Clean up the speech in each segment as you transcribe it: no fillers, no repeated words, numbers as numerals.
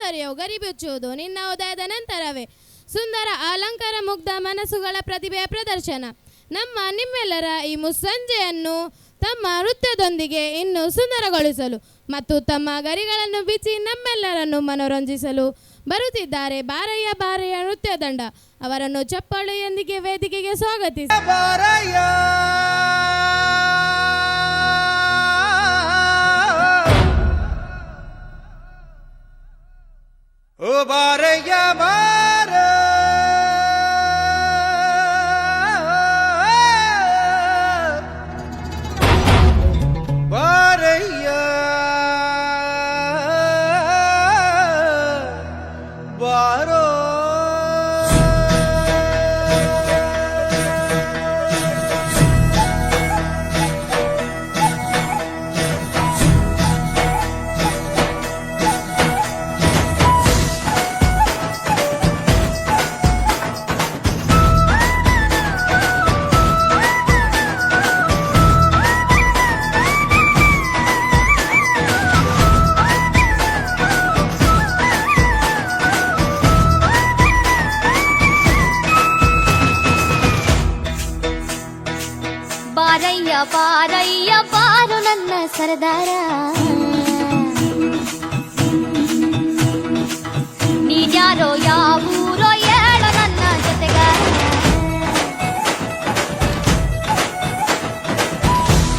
ಸೌಂದರ್ಯವು ಗರಿಬಿಚ್ಚುವುದು ನಿನ್ನ ಉದಯದ ನಂತರವೇ. ಸುಂದರ ಅಲಂಕಾರ ಮುಗ್ಧ ಮನಸ್ಸುಗಳ ಪ್ರತಿಭೆಯ ಪ್ರದರ್ಶನ. ನಿಮ್ಮೆಲ್ಲರ ಈ ಮುಸ್ಸಂಜೆಯನ್ನು ತಮ್ಮ ನೃತ್ಯದೊಂದಿಗೆ ಇನ್ನೂ ಸುಂದರಗೊಳಿಸಲು ಮತ್ತು ತಮ್ಮ ಗರಿಗಳನ್ನು ಬಿಚ್ಚಿ ನಮ್ಮೆಲ್ಲರನ್ನು ಮನೋರಂಜಿಸಲು ಬರುತ್ತಿದ್ದಾರೆ ಬಾರಯ್ಯ ಬಾರಯ್ಯ ನೃತ್ಯ ತಂಡ. ಅವರನ್ನು ಚಪ್ಪಾಳೆಯೊಂದಿಗೆ ವೇದಿಕೆಗೆ ಸ್ವಾಗತಿಸಿ. ಓ ಬಾರಯ್ಯ ಬಾರ ಬಾರಯ್ಯ ಬಾರೋ. ಬಾರಯ್ಯ ಬಾರಯ್ಯ ಬಾರು ನನ್ನ ಸರದಾರ, ನೀನ್ಯಾರೋ ಯಾವೂರೋ ಹೇಳು ನನ್ನ ಜೊತೆಗಾರ.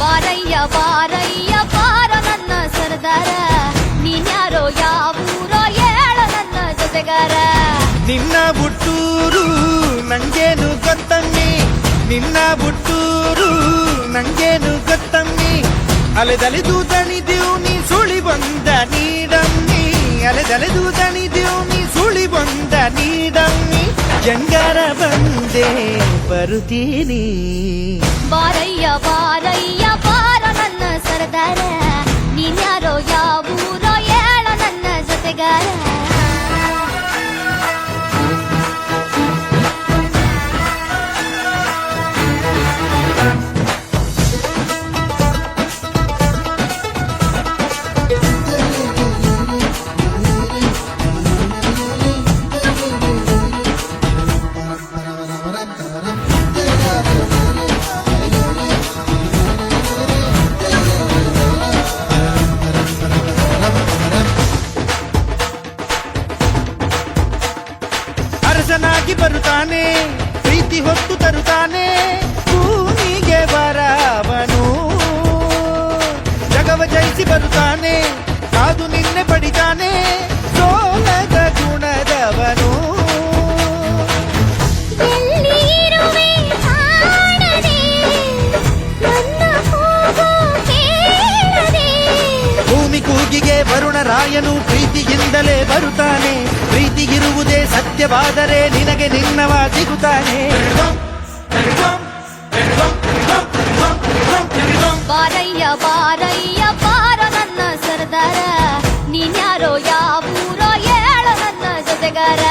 ಬಾರಯ್ಯ ಬಾರಯ್ಯ ಬಾರು ನನ್ನ ಸರದಾರ, ನೀನ್ಯಾರೋ ಯಾವೂರೋ ಹೇಳು ನನ್ನ ಜೊತೆಗಾರ. ನಿನ್ನ ಬುಟ್ಟೂರು ನಂಗೇನು ಗೊತ್ತಮ್ಮಿ, ನಿನ್ನ ಬುಟ್ಟೂರು ನಂಗೇನು ಗೊತ್ತಮ್ಮಿ. ಅಲೆದಲೆದು ದಣಿದೆವು ನೀ ಸುಳಿ ಬಂದ ನೀಡಮ್ಮಿ, ಅಲೆದಲೆದು ದಣಿದೆವು ನೀ ಸುಳಿ ಬಂದ ನೀಡಮ್ಮಿ. ಜಂಗಾರ ಬಂದೆ ಬರುತ್ತೀನಿ. ಬಾರಯ್ಯ ಬಾರಯ್ಯ ಬಾರ ನನ್ನ ಸರದಾರ, ನೀನ್ಯಾರೋ ಯಾವೂರೋ ಹೇಳು ನನ್ನ ಜೊತೆಗಾರ. ಅರಸನಾಗಿ ಬರುತ್ತಾನೆ, ಪ್ರೀತಿ ಹೊತ್ತು ತರುತ್ತಾನೆ, ಭೂಮಿಗೆ ಬರವನು. ಜಗವ ಜಯಿಸಿ ಬರುತ್ತಾನೆ, ಕಾದು ನಿನ್ನೆ ಪಡಿತಾನೆ, ಸೋಲದ ಗುಣದವನು. ಭೂಮಿ ಕೂಗಿಗೆ ವರುಣರಾಯನು ಪ್ರೀತಿಯಿಂದಲೇ ಬರುತ್ತಾನೆ, ಪ್ರೀತಿಗಿರುವುದೇ ಸತ್ಯವಾದರೆ ನಿನಗೆ ನಿನ್ನವ ಸಿಗುತ್ತಾನೆ. ಬಾರಯ್ಯ ಬಾರಯ್ಯ ಬಾರ ನನ್ನ ಸರದಾರ, ನೀನ್ಯಾರೋ ಯಾವೂರೋ ಹೇಳು ನನ್ನ ಜೊತೆಗಾರ.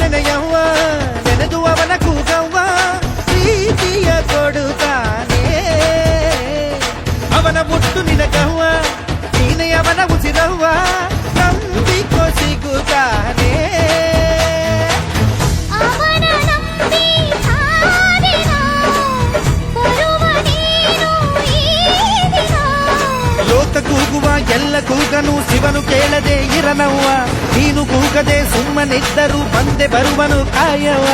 ನೆನೆಯವ್ವ ನೆನೆದು ಅವನ ಕೂಗವ್ವ, ಪ್ರೀತಿಯ ಕೊಡುತ್ತಾನೆ ಅವನ ಮುಟ್ಟು ನಿನಗವ್ವ, ನೀನೆ ಅವನ ಉಸಿರವ್ವ, ನಂಬಿಕೊ ಸಿಗುತ್ತಾನೆ. ಲೋಕ ಕೂಗುವ ಎಲ್ಲ ಕೂಗನು ಶಿವನು ಕೇಳದೆ ಇರನವ್ವ, ನೀನು ಕೂಗದೆ ಸುಮ್ಮನಿದ್ದರು ಬಂದೆ ಬರುವನು ಕಾಯವ.